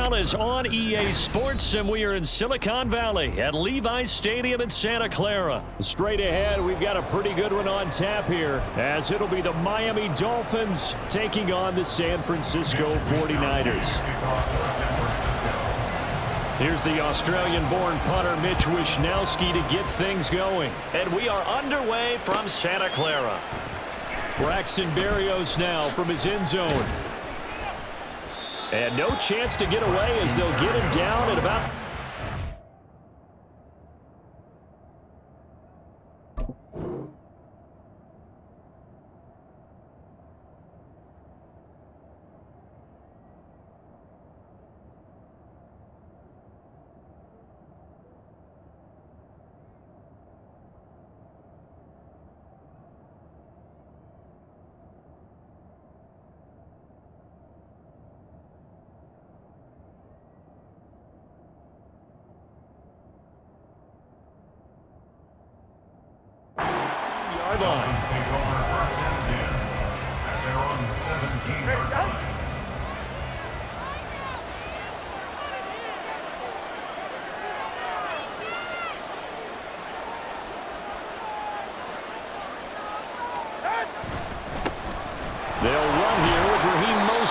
NFL is on EA Sports, and we are in Silicon Valley at Levi's Stadium in Santa Clara. Straight ahead, we've got a pretty good one on tap here, as it'll be the Miami Dolphins taking on the San Francisco 49ers. Here's the Australian-born punter Mitch Wishnowsky to get things going. And we are underway from Santa Clara. Braxton Berrios now from his end zone. And no chance to get away as they'll get him down at about...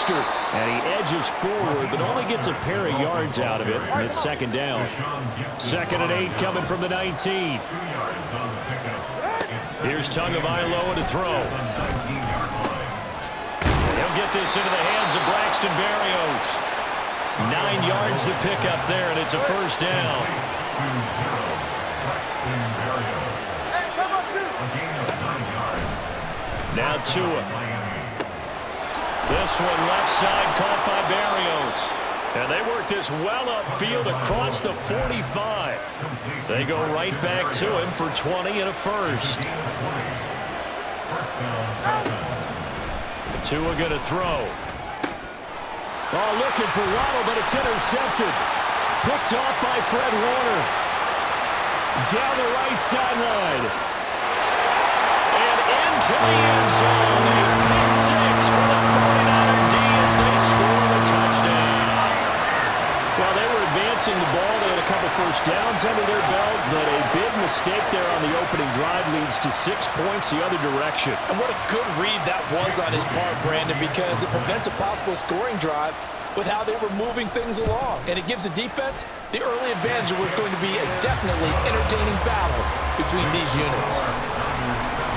And he edges forward, but only gets a pair of yards out of it. And it's second down. 2nd and 8 coming from the 19. Here's Tagovailoa to throw. He'll get this into the hands of Braxton Berrios. 9 yards to pick up there, and it's a first down. Now Tua. This one left side caught by Berrios. And they work this well upfield across the 45. They go right back to him for 20 and a first. Tua going to throw. Oh, looking for Waddle, but it's intercepted. Picked off by Fred Warner. Down the right sideline. And into the end zone. A pick six for the 49er D as they score the touchdown. Well, they were advancing the ball. They had a couple first downs under their belt, but a big mistake there on the opening drive leads to 6 points the other direction. And what a good read that was on his part, Brandon, because it prevents a possible scoring drive with how they were moving things along. And it gives the defense the early advantage. Was going to be a definitely entertaining battle between these units.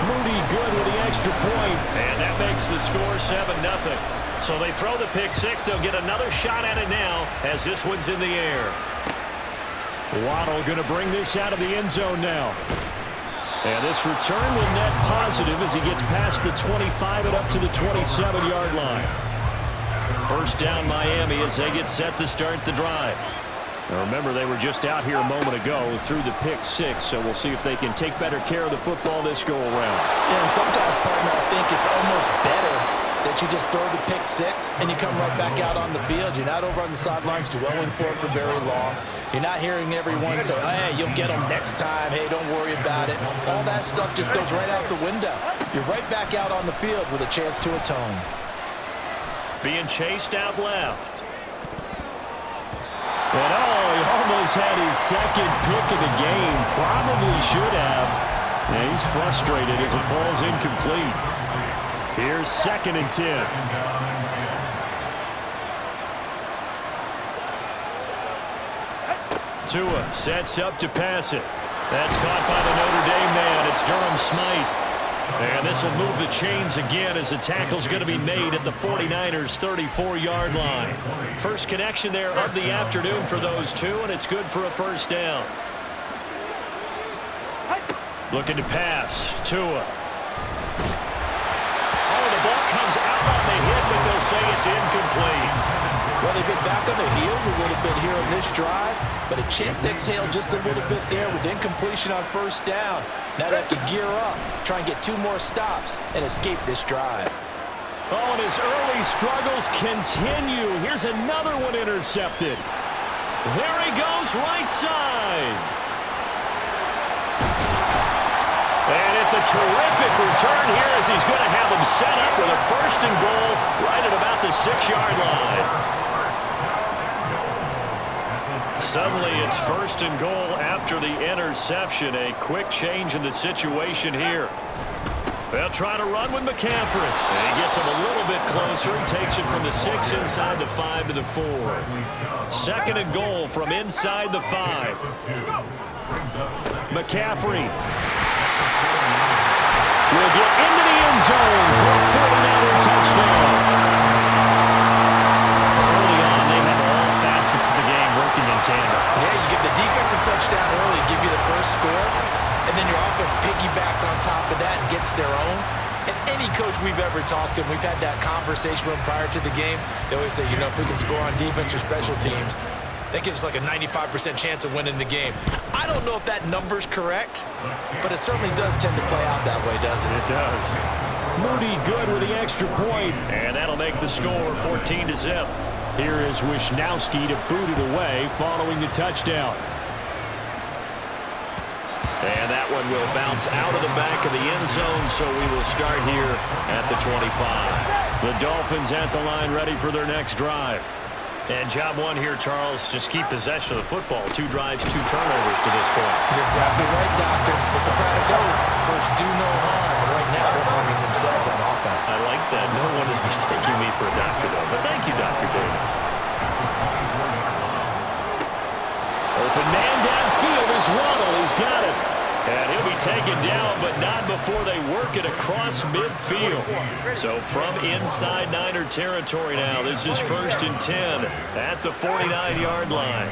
Moody good with the extra point. And that makes the score 7-0. So they throw the pick six. They'll get another shot at it now as this one's in the air. Waddle going to bring this out of the end zone now. And this return will net positive as he gets past the 25 and up to the 27-yard line. First down Miami as they get set to start the drive. Now remember, they were just out here a moment ago through the pick six, so we'll see if they can take better care of the football this go around. Yeah, and sometimes, partner, I think it's almost better that you just throw the pick six and you come right back out on the field. You're not over on the sidelines dwelling for it for very long. You're not hearing everyone say, hey, you'll get them next time. Hey, don't worry about it. All that stuff just goes right out the window. You're right back out on the field with a chance to atone. Being chased out left. And he almost had his second pick of the game. Probably should have. Yeah, he's frustrated as it falls incomplete. Here's 2nd and 10. Tua sets up to pass it. That's caught by the Notre Dame man. It's Durham Smythe. And this will move the chains again as the tackle's going to be made at the 49ers' 34-yard line. First connection there of the afternoon for those two, and it's good for a first down. Looking to pass. Tua. Oh, the ball comes out on the hit, but they'll say it's incomplete. Well, they've been back on their heels a little bit here on this drive, but a chance to exhale just a little bit there with incompletion on first down. Now they have to gear up, try and get 2 more stops, and escape this drive. Oh, and his early struggles continue. Here's another one intercepted. There he goes, right side. And it's a terrific return here as he's going to have him set up with a 1st and goal right at about the 6-yard line. Suddenly it's 1st and goal after the interception. A quick change in the situation here. They'll try to run with McCaffrey. And he gets him a little bit closer. He takes it from the 6 inside the 5 to the 4. 2nd and goal from inside the 5. McCaffrey will get into the end zone for a 49er touchdown. Early on, they have all facets of the game working in tandem. Yeah, you get the defensive touchdown early, give you the first score, and then your offense piggybacks on top of that and gets their own. And any coach we've ever talked to, we've had that conversation with them prior to the game. They always say, if we can score on defense or special teams, that gives us like a 95% chance of winning the game. I don't know if that number's correct, but it certainly does tend to play out that way, doesn't it? It does. Moody good with the extra point, and that'll make the score 14-0. Here is Wisnowski to boot it away following the touchdown. And that one will bounce out of the back of the end zone, so we will start here at the 25. The Dolphins at the line ready for their next drive. And job one here, Charles, just keep possession of the football. 2 drives, 2 turnovers to this point. You're exactly right, Doctor. Hippocratic oath. First, do no harm. And right now, they're harming themselves on offense. I like that. No one is mistaking me for a doctor, though. But thank you, Dr. Davis. Open man downfield is Waddle. He's got it. And he'll be taken down, but not before they work it across midfield. So from inside Niner territory now, this is 1st and 10 at the 49-yard line.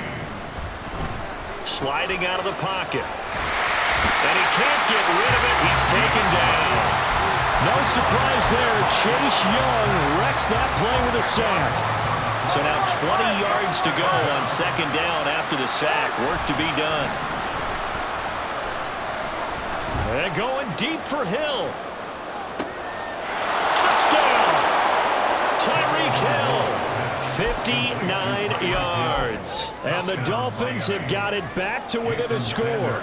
Sliding out of the pocket. And he can't get rid of it. He's taken down. No surprise there. Chase Young wrecks that play with a sack. So now 20 yards to go on 2nd down after the sack. Work to be done. And going deep for Hill. Touchdown! Tyreek Hill, 59 yards. And the Dolphins have got it back to within a score.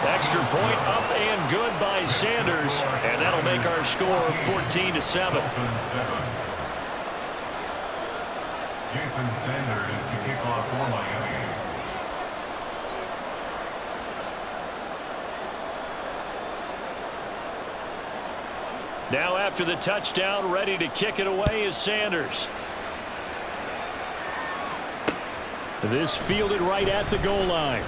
Extra point up and good by Sanders. And that'll make our score 14-7. Jason Sanders to kick off for Miami. Now after the touchdown, ready to kick it away is Sanders. This fielded right at the goal line.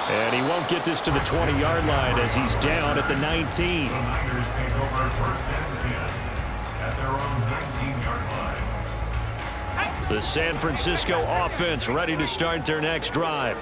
And he won't get this to the 20-yard line as he's down at the 19. The Niners take over 1st and 10 at their own 19-yard line. The San Francisco offense ready to start their next drive.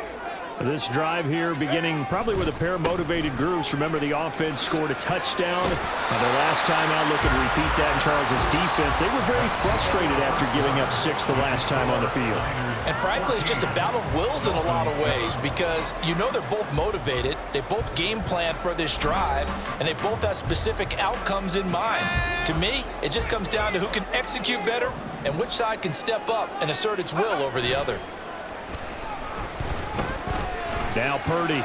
This drive here beginning probably with a pair of motivated groups. Remember, the offense scored a touchdown. Their last time out, looking to repeat that in Charles's defense. They were very frustrated after giving up 6 the last time on the field. And frankly, it's just a battle of wills in a lot of ways because they're both motivated. They both game plan for this drive, and they both have specific outcomes in mind. To me, it just comes down to who can execute better and which side can step up and assert its will over the other. Now Purdy.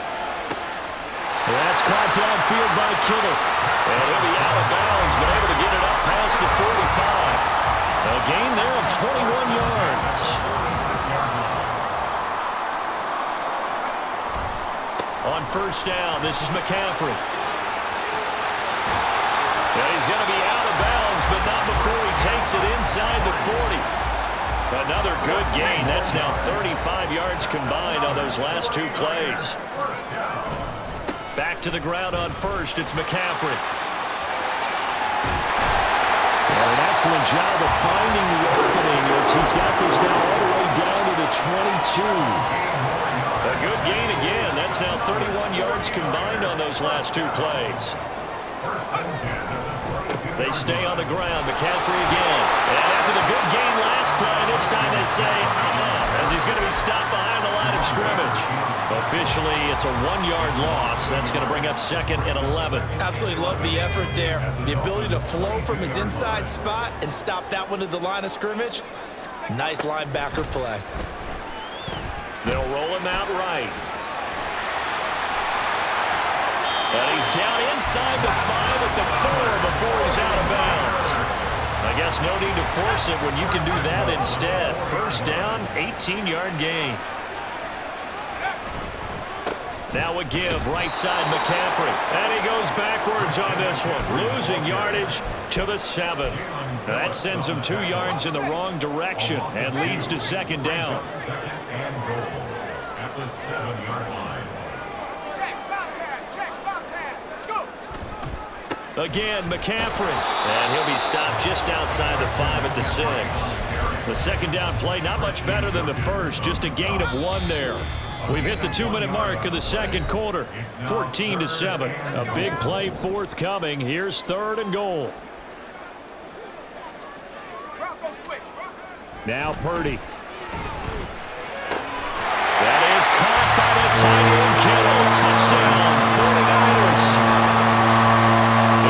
That's caught downfield by Kittle. And he'll be out of bounds, but able to get it up past the 45. A gain there of 21 yards. On 1st down, this is McCaffrey. And he's going to be out of bounds, but not before he takes it inside the 40. Another good gain. That's now 35 yards combined on those last 2 plays. Back to the ground on 1st. It's McCaffrey. Well, an excellent job of finding the opening as he's got this now all the way down to the 22. A good gain again. That's now 31 yards combined on those last 2 plays. They stay on the ground. McCaffrey again. And after the good gain last play, this time they say, as he's going to be stopped behind the line of scrimmage. Officially, it's a 1-yard loss. That's going to bring up 2nd and 11. Absolutely love the effort there. The ability to flow from his inside spot and stop that one at the line of scrimmage. Nice linebacker play. They'll roll him out right. And he's down inside the 5 at the 4 before he's out of bounds. I guess There's no need to force it when you can do that instead. First down, 18-yard gain. Now a give, right side McCaffrey. And he goes backwards on this one, losing yardage to the 7. That sends him 2 yards in the wrong direction and leads to second down. Second and goal at the 7-yard line. Again, McCaffrey. And he'll be stopped just outside the 5 at the 6. The second down play, not much better than the first, just a gain of 1 there. We've hit the 2-minute mark of the second quarter, 14-7. A big play forthcoming. Here's 3rd and goal. Now Purdy. That is caught by the tight end Kittle. Touchdown, 49ers.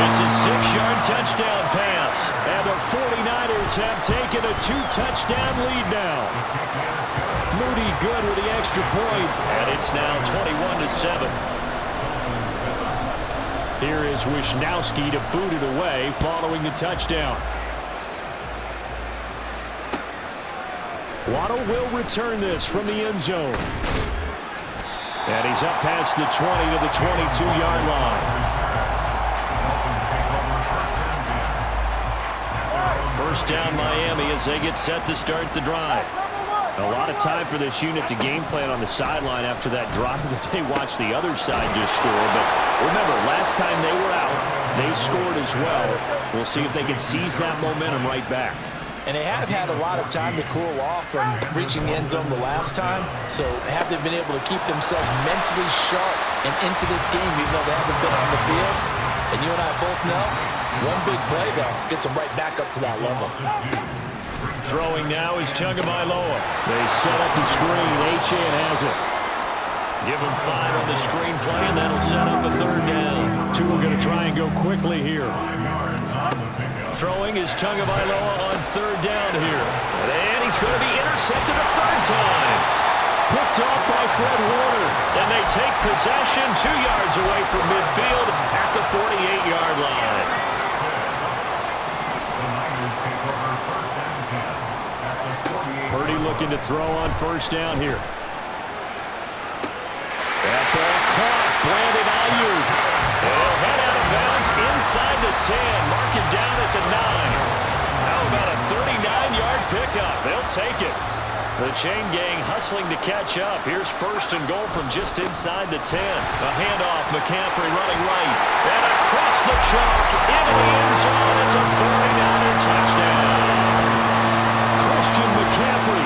It's a 6-yard touchdown pass. And the 49ers have taken a 2-touchdown lead now. Moody good with the extra point. And it's now 21-7. Here is Wisnowski to boot it away following the touchdown. Waddle will return this from the end zone. And he's up past the 20 to the 22-yard line. First down Miami as they get set to start the drive. A lot of time for this unit to game plan on the sideline after that drive that they watched the other side just score. But remember, last time they were out, they scored as well. We'll see if they can seize that momentum right back. And they have had a lot of time to cool off from reaching the end zone the last time. So have they been able to keep themselves mentally sharp and into this game even though they haven't been on the field? And you and I both know, one big play, though, gets them right back up to that level. Throwing now is Tagovailoa. They set up the screen. Achane has it. Give him 5 on the screen play, and that'll set up a 3rd down. 2 are going to try and go quickly here. Throwing is Tagovailoa on 3rd down here. And he's going to be intercepted a 3rd time. Picked off by Fred Warner. And they take possession 2 yards away from midfield at the 48-yard line. Purdy looking to throw on 1st down here. That ball caught. Brandon Ayuk. They'll head out of bounds inside the 10. Mark it down at the 9. How about a 39-yard pickup? They'll take it. The chain gang hustling to catch up. Here's 1st and goal from just inside the 10. A handoff. McCaffrey running right. And across the chalk into the end zone. It's a 49er touchdown. Christian McCaffrey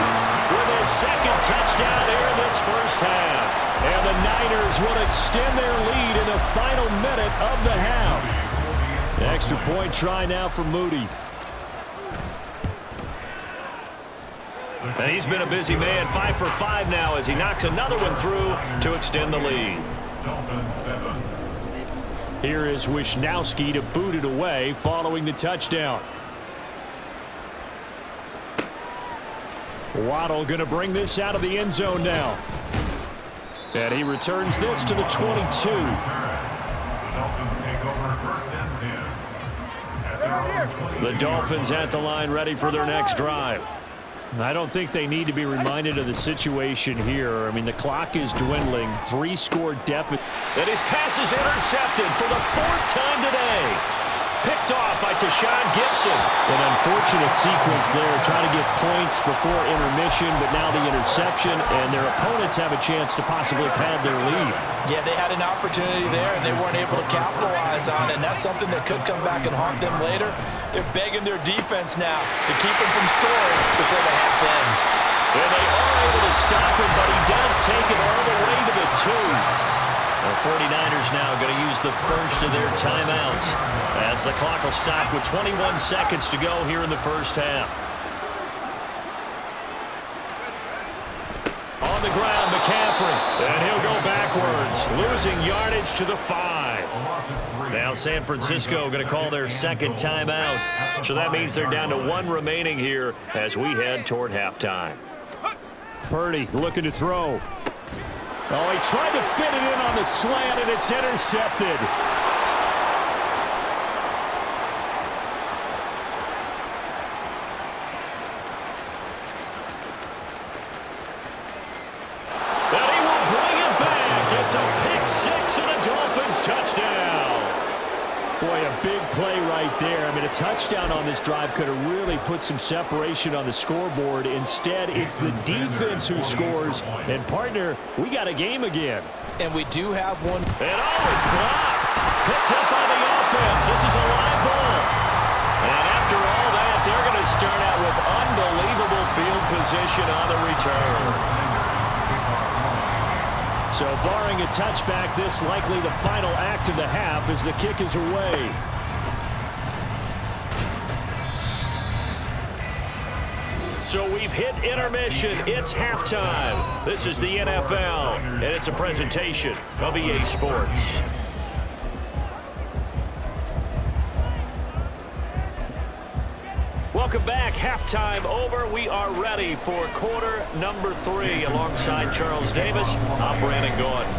with his 2nd touchdown here in this first half. And the Niners will extend their lead in the final minute of the half. The extra point try now for Moody. And he's been a busy man, 5 for 5 now as he knocks another one through to extend the lead. Here is Wisnowski to boot it away following the touchdown. Waddle going to bring this out of the end zone now. And he returns this to the 22. The Dolphins at the line ready for their next drive. I don't think they need to be reminded of the situation here. I mean, the clock is dwindling. 3-score deficit. And his pass is intercepted for the 4th time today. Picked off by Tashawn Gibson. An unfortunate sequence there. Trying to get points before intermission, but now the interception, and their opponents have a chance to possibly pad their lead. Yeah, they had an opportunity there, and they weren't able to capitalize on it, and that's something that could come back and haunt them later. They're begging their defense now to keep them from scoring before the half ends. And they are able to stop him, but he does take it all the way to the 2. The 49ers now going to use the first of their timeouts as the clock will stop with 21 seconds to go here in the first half. On the ground, McCaffrey, and he'll go backwards, losing yardage to the 5. Now San Francisco going to call their 2nd timeout, so that means they're down to 1 remaining here as we head toward halftime. Purdy looking to throw. Oh, he tried to fit it in on the slant, and it's intercepted. It's a pick six and a Dolphins touchdown. Boy, a big play right there. I mean, a touchdown on this drive could have really put some separation on the scoreboard. Instead, it's the defense who scores. And, partner, we got a game again. And we do have one. And, oh, it's blocked. Picked up by the offense. This is a live ball. And after all that, they're going to start out with unbelievable field position on the return. So barring a touchback, this likely the final act of the half as the kick is away. So we've hit intermission. It's halftime. This is the NFL, and it's a presentation of EA Sports. Welcome back. Halftime over. We are ready for quarter number 3. Alongside Charles Davis, I'm Brandon Gordon.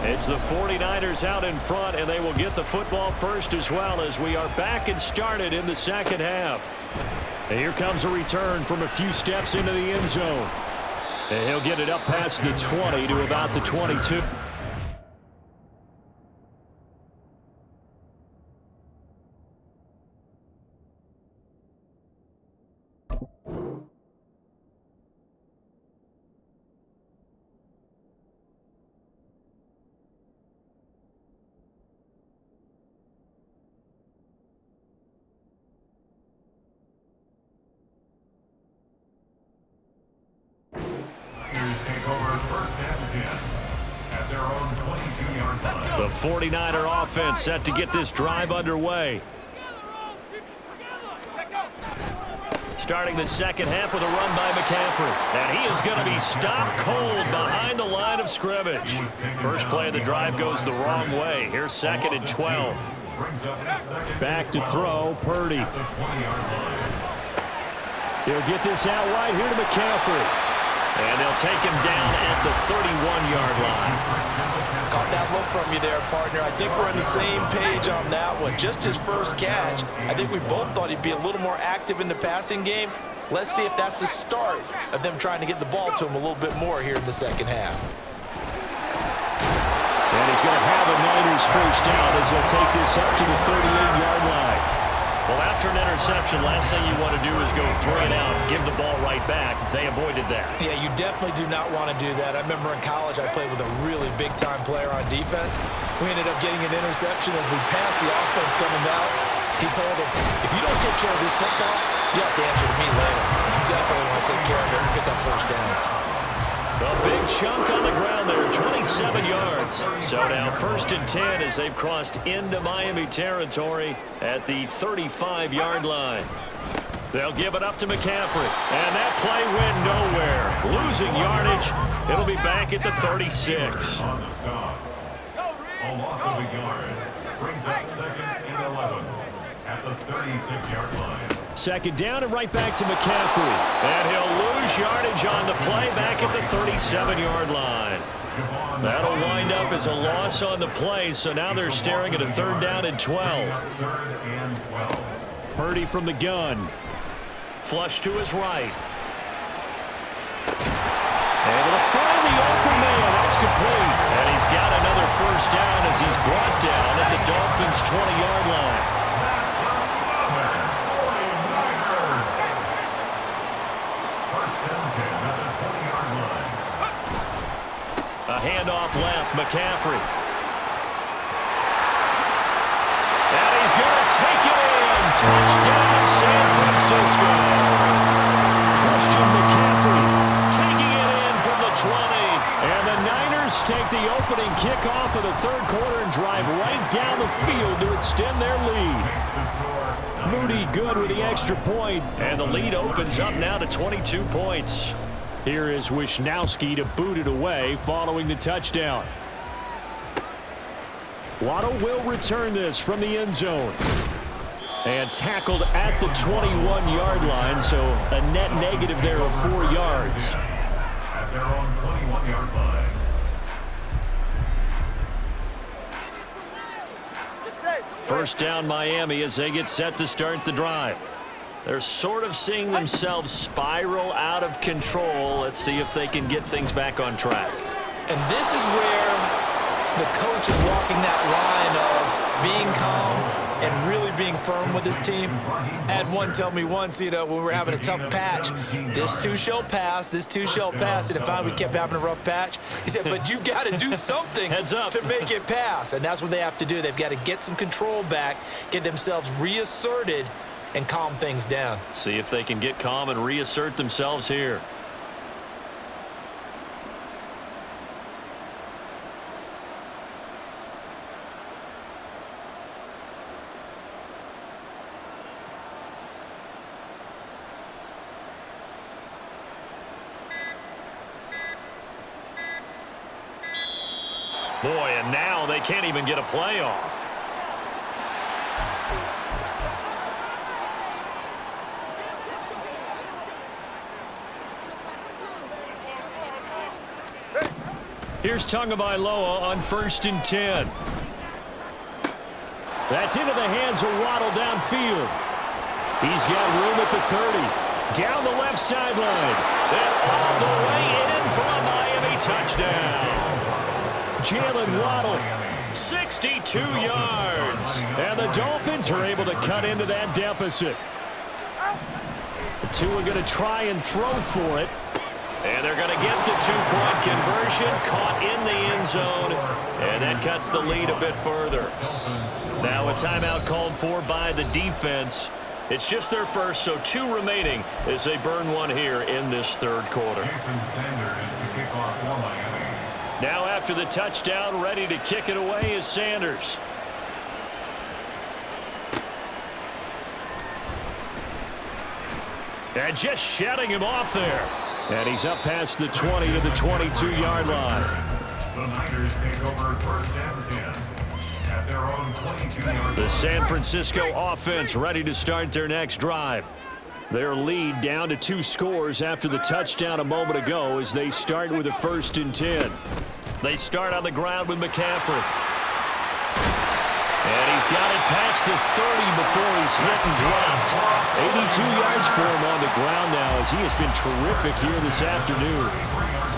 It's the 49ers out in front, and they will get the football first as well as we are back and started in the second half. And here comes a return from a few steps into the end zone. And he'll get it up past the 20 to about the 22. The 49er offense set to get this drive underway. Starting the second half with a run by McCaffrey. And he is going to be stopped cold behind the line of scrimmage. First play of the drive goes the wrong way. Here's 2nd and 12. Back to throw, Purdy. He'll get this out wide here to McCaffrey. And they'll take him down at the 31-yard line. Caught that look from you there, partner. I think we're on the same page on that one. Just his first catch. I think we both thought he'd be a little more active in the passing game. Let's see if that's the start of them trying to get the ball to him a little bit more here in the second half. And he's going to have a Niners first down as they'll take this up to the 38-yard line. Well, after an interception, last thing you want to do is go 3 and out, give the ball right back. They avoided that. Yeah, you definitely do not want to do that. I remember in college I played with a really big-time player on defense. We ended up getting an interception as we passed the offense coming out. He told him, if you don't take care of this football, you have to answer to me later. You definitely want to take care of it and pick up first downs. A big chunk on the ground there, 27 yards. So now 1st and 10 as they've crossed into Miami territory at the 35-yard line. They'll give it up to McCaffrey. And that play went nowhere. Losing yardage. It'll be back at the 36. On the stop. A loss of a yard brings up 2nd and 11 at the 36-yard line. 2nd down and right back to McCaffrey. And he'll lose yardage on the play back at the 37-yard line. That'll wind up as a loss on the play, so now they're staring at a 3rd down and 12. Purdy from the gun. Flush to his right. Able to find the open man. That's complete. And he's got another first down as he's brought down at the Dolphins' 20-yard line. A handoff left, McCaffrey. And he's going to take it in. Touchdown, San Francisco. Christian McCaffrey taking it in from the 20. And the Niners take the opening kickoff of the 3rd quarter and drive right down the field to extend their lead. Moody good with the extra point. And the lead opens up now to 22 points. Here is Wisnowski to boot it away following the touchdown. Waddle will return this from the end zone. And tackled at the 21-yard line, so a net negative there of 4 yards. At their own 21-yard line. First down Miami as they get set to start the drive. They're sort of seeing themselves spiral out of control. Let's see if they can get things back on track. And this is where the coach is walking that line of being calm and really being firm with his team. I had one tell me once, when we were having a tough patch, this too shall pass, this too shall pass. And if we kept having a rough patch, he said, but you got to do something to make it pass. And that's what they have to do. They've got to get some control back, get themselves reasserted, and calm things down. See if they can get calm and reassert themselves here. Boy, and now they can't even get a playoff. Here's Tagovailoa on 1st and 10. That's into the hands of Waddle downfield. He's got room at the 30. Down the left sideline. And all the way in for a Miami touchdown. Jalen Waddle, 62 yards. And the Dolphins are able to cut into that deficit. The two are going to try and throw for it. And they're going to get the two-point conversion, caught in the end zone, and that cuts the lead a bit further. Now a timeout called for by the defense. It's just their first, so 2 remaining as they burn one here in this third quarter. Now after the touchdown, ready to kick it away is Sanders. And just shutting him off there. And he's up past the 20 to the 22-yard line. The Niners take over 1st and 10 at their own 22-yard. The San Francisco offense ready to start their next drive. Their lead down to 2 scores after the touchdown a moment ago as they start with a 1st and 10. They start on the ground with McCaffrey. And he's got it past the 30 before he's hit and dropped. 82 yards for him on the ground now as he has been terrific here this afternoon.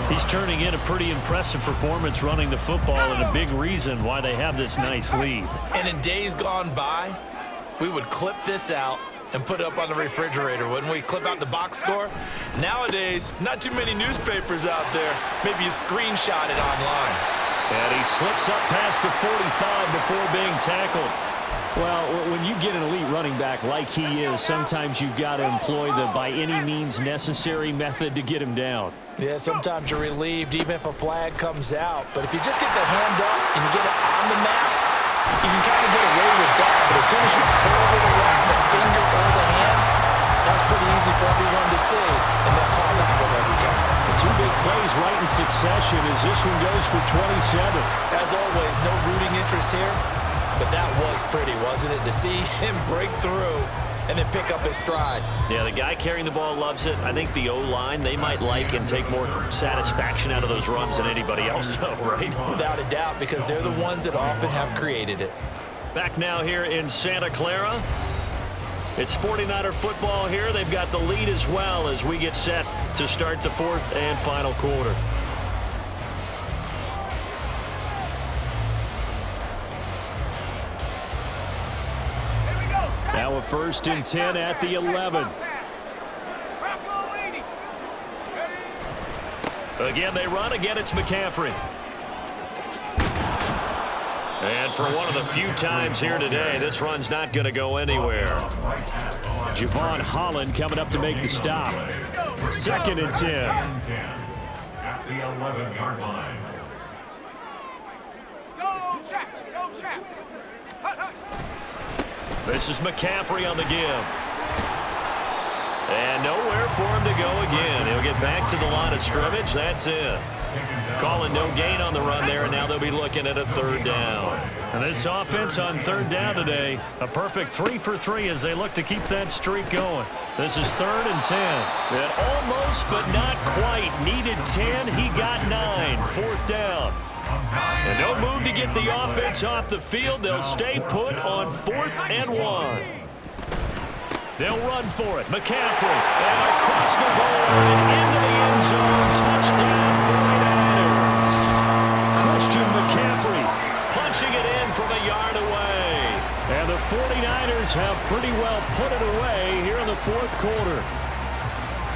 He's turning in a pretty impressive performance running the football and a big reason why they have this nice lead. And in days gone by, we would clip this out and put it up on the refrigerator, wouldn't we? Clip out the box score. Nowadays, not too many newspapers out there. Maybe you screenshot it online. And he slips up past the 45 before being tackled. Well, when you get an elite running back like he is, sometimes you've got to employ the by any means necessary method to get him down. Yeah, sometimes you're relieved even if a flag comes out. But if you just get the hand up and you get it on the mask, you can kind of get away with that. But as soon as you curl it around the finger or the hand, that's pretty easy for everyone to see. And they'll call that one every time. 2 big plays right in succession as this one goes for 27. As always, no rooting interest here, but that was pretty, wasn't it? To see him break through and then pick up his stride. Yeah, the guy carrying the ball loves it. I think the O-line, they might like and take more satisfaction out of those runs than anybody else, though, right? Without a doubt, because they're the ones that often have created it. Back now here in Santa Clara. It's 49er football here. They've got the lead as well as we get set to start the 4th and final quarter. Now a 1st and 10 at the 11. Again, they run. Again, it's McCaffrey. And for one of the few times here today, this run's not going to go anywhere. Javon Holland coming up to make the stop. 2nd and 10. At the 11-yard line. This is McCaffrey on the give. And nowhere for him to go again. He'll get back to the line of scrimmage. That's it. Calling no gain on the run there, and now they'll be looking at a 3rd down. And this offense on 3rd down today, a perfect 3 for 3 as they look to keep that streak going. This is 3rd and 10. And almost, but not quite. Needed 10. He got 9. 4th down. And no move to get the offense off the field. They'll stay put on 4th and 1. They'll run for it. McCaffrey. And across the goal and into the end zone. Touchdown 49ers. Christian McCaffrey punching it in from a yard away. And the 49ers have pretty well put it away here in the fourth quarter.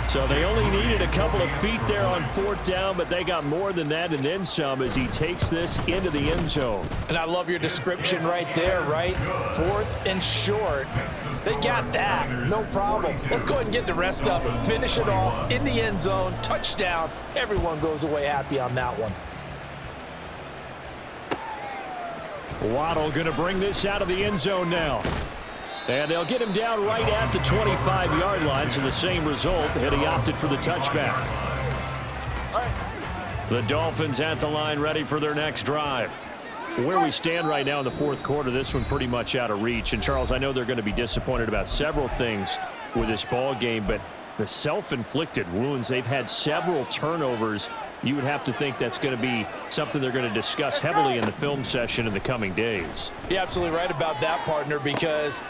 So they only needed a couple of feet there on fourth down, but they got more than that and then some as he takes this into the end zone. And I love your description right there, right? Fourth and short. They got that. No problem. Let's go ahead and get the rest of it. Finish it off in the end zone. Touchdown. Everyone goes away happy on that one. Waddle going to bring this out of the end zone now. And they'll get him down right at the 25-yard line, so the same result, and he opted for the touchback. The Dolphins at the line ready for their next drive. Where we stand right now in the fourth quarter, this one pretty much out of reach. And, Charles, I know they're going to be disappointed about several things with this ball game, but the self-inflicted wounds, they've had several turnovers. You would have to think that's going to be something they're going to discuss heavily in the film session in the coming days. You're absolutely right about that, partner, because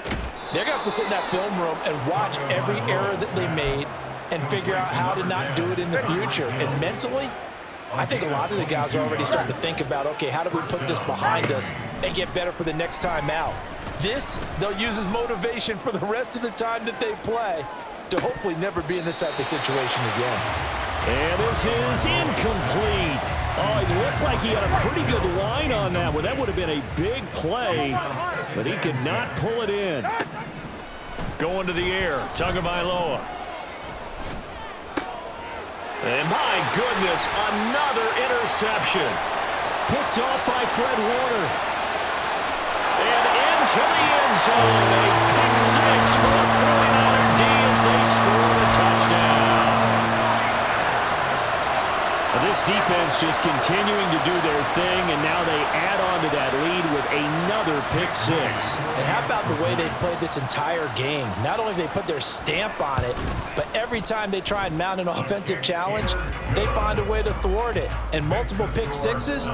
they're going to have to sit in that film room and watch every error that they made and figure out how to not do it in the future. And mentally, I think a lot of the guys are already starting to think about, okay, how do we put this behind us and get better for the next time out? This, they'll use as motivation for the rest of the time that they play to hopefully never be in this type of situation again. And this is incomplete. Oh, it looked like he had a pretty good line on that one. That would have been a big play, but he could not pull it in. Going to the air, Tagovailoa. And my goodness, another interception. Picked off by Fred Warner. And into the end zone. A pick six for the 49er D as they score a touchdown. This defense just continuing to do their thing, and now they add on to that lead with another pick six. And how about the way they played this entire game? Not only do they put their stamp on it, but every time they try and mount an offensive challenge, they find a way to thwart it. And multiple pick sixes,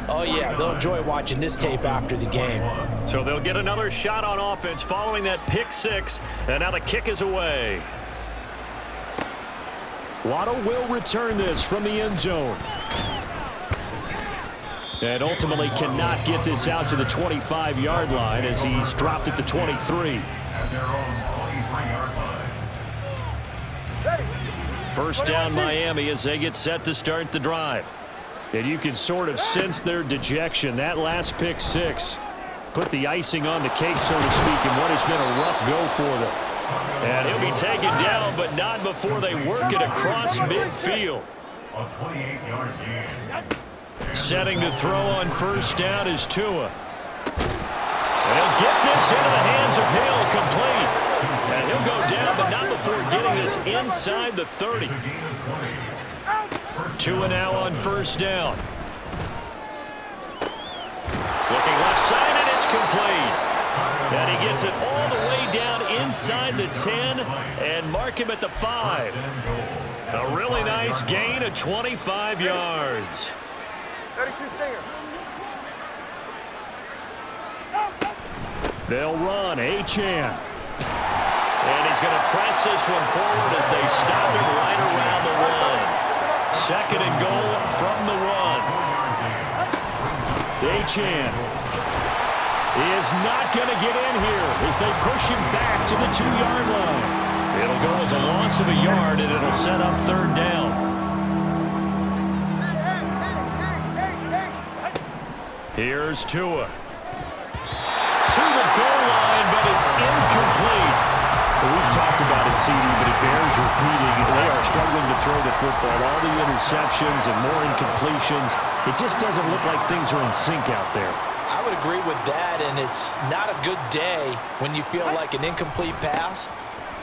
oh yeah, they'll enjoy watching this tape after the game. So they'll get another shot on offense following that pick six, and now the kick is away. Waddle will return this from the end zone. And ultimately cannot get this out to the 25-yard line as he's dropped at the 23. At their own 23-yard line. First down Miami as they get set to start the drive. And you can sort of sense their dejection. That last pick six put the icing on the cake, so to speak, in what has been a rough go for them. And he'll be taken down, but not before they work it across midfield. A 28-yard gain. Setting to throw on first down is Tua. And he'll get this into the hands of Hill, complete. And he'll go down, but not before getting this inside the 30. Tua now on first down. Looking left side, and it's complete. And he gets it all the way down inside the 10 and mark him at the 5. A really nice gain of 25 yards. 32 Stinger. They'll run Achane. And he's going to press this one forward as they stop him right around the 1. Second and goal from the 1. Achane is not going to get in here as they push him back to the 2-yard line. It'll go as a loss of a yard, and it'll set up third down. Here's Tua. To the goal line, but it's incomplete. We've talked about it, CD, but it bears repeating. They are struggling to throw the football. All the interceptions and more incompletions. It just doesn't look like things are in sync out there. I would agree with that, and it's not a good day when you feel like an incomplete pass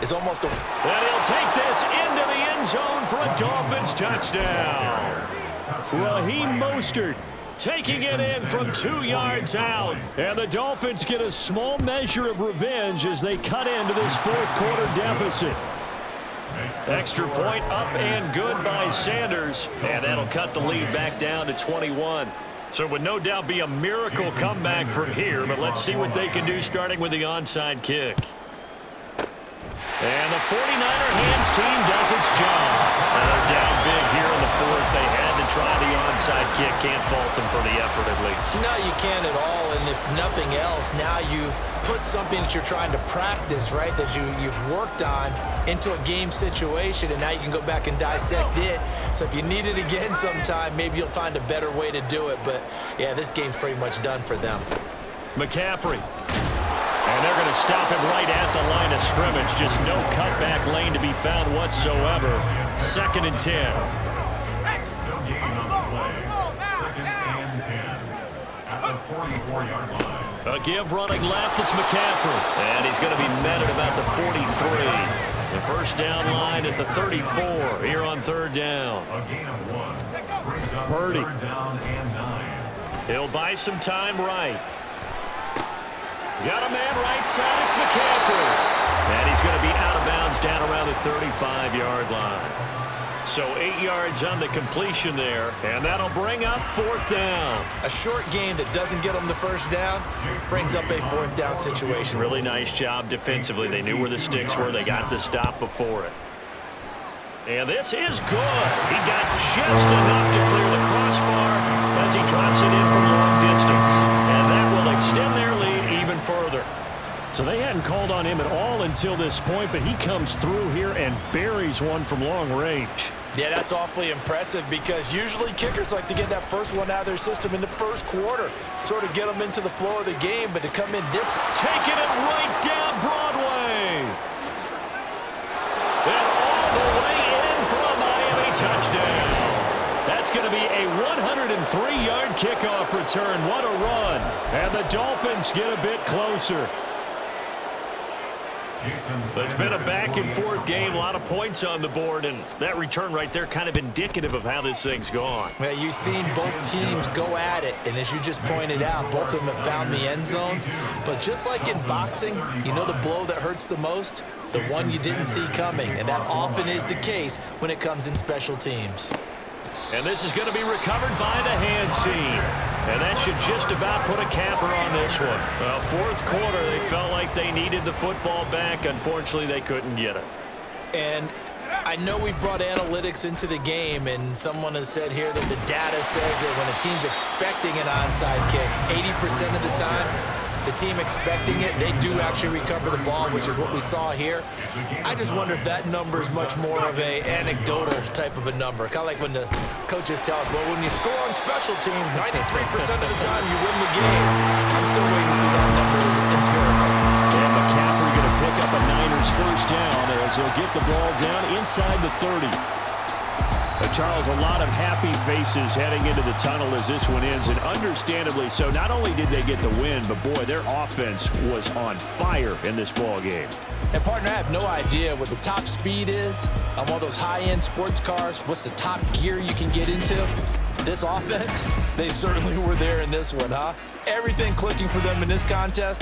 is almost a... And he'll take this into the end zone for a Dolphins touchdown. Raheem Mostert taking it in from 2 yards out. And the Dolphins get a small measure of revenge as they cut into this fourth quarter deficit. Extra point up and good by Sanders. And that'll cut the lead back down to 21. So it would no doubt be a miracle comeback from here, but let's see what they can do starting with the onside kick. And the 49er hands team does its job. And they're down big here in the fourth. They had to try the onside kick. Can't fault them for the effort, at least. No, you can't at all. And if nothing else, now you've put something that you're trying to practice, right, that you've worked on into a game situation, and now you can go back and dissect it. So if you need it again sometime, maybe you'll find a better way to do it. But, yeah, this game's pretty much done for them. McCaffrey. And they're going to stop him right at the line of scrimmage. Just no cutback lane to be found whatsoever. 2nd and 10. No gain on the play. 2nd and 10. At the 44-yard line. A give running left, it's McCaffrey. And he's going to be met at about the 43. The first down line at the 34 here on 3rd down. A gain of 1. Brings up Purdy. 3rd down and 9. He'll buy some time right. Got a man right side, it's McCaffrey. And he's going to be out of bounds down around the 35-yard line. So 8 yards on the completion there, and that'll bring up 4th down. A short game that doesn't get them the first down brings up a 4th down situation. Really nice job defensively. They knew where the sticks were. They got the stop before it. And this is good. He got just enough to clear the crossbar as he drops it in from long distance. And that will extend their lead even further. So they hadn't called on him at all until this point, but he comes through here and buries one from long range. Yeah, that's awfully impressive because usually kickers like to get that first one out of their system in the first quarter, sort of get them into the flow of the game, but to come in this... Taking it right down Broadway. And all the way in for a Miami touchdown. That's going to be a 103-yard kickoff return. What a run. And the Dolphins get a bit closer. So it's been a back-and-forth game, a lot of points on the board, and that return right there kind of indicative of how this thing's gone. Well, you've seen both teams go at it, and as you just pointed out, both of them have found the end zone. But just like in boxing, you know the blow that hurts the most? The one you didn't see coming, and that often is the case when it comes in special teams. And this is going to be recovered by the hands team. And that should just about put a capper on this one. Well, 4th quarter, they felt like they needed the football back. Unfortunately, they couldn't get it. And I know we've brought analytics into the game, and someone has said here that the data says that when a team's expecting an onside kick, 80% of the time, the team expecting it, they do actually recover the ball, which is what we saw here. I just wonder if that number is much more of a anecdotal type of a number. Kind of like when the coaches tell us, well, when you score on special teams, 93% of the time you win the game. I'm still waiting to see that number is empirical. And McCaffrey going to pick up a Niners first down as he'll get the ball down inside the 30. Charles, a lot of happy faces heading into the tunnel as this one ends, and understandably so. Not only did they get the win, but boy, their offense was on fire in this ball game. And partner, I have no idea what the top speed is on one of those high-end sports cars. What's the top gear you can get into? This offense, they certainly were there in this one, huh? Everything clicking for them in this contest.